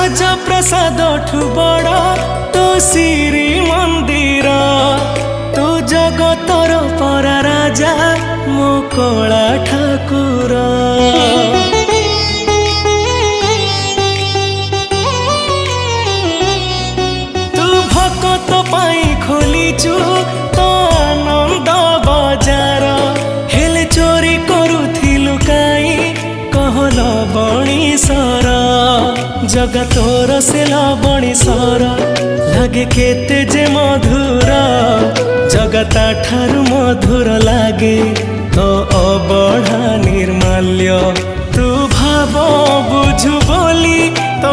ରାଜପ୍ରସାଦ ଠୁ ବଡ଼ ତୋ ଶ୍ରୀ ମନ୍ଦିର। ତୁ ଜଗତର ପରା ରାଜା ମୋ କଳା ଠାକୁର। ତୁ ଭକତ ପାଇଁ ଖୋଲିଛୁ ତ ଆନନ୍ଦ ବଜାର। ହେଲେ ଚୋରି କରୁଥିଲୁ କାଇଁ କହଲ ବଣିସର। जगा तोर से लवणीश्वर लागे केते जे मधुर। जगता ठारु मधुर लागे तो अबढ़ा निर्माल्य। तू भाव बुझु बोली तो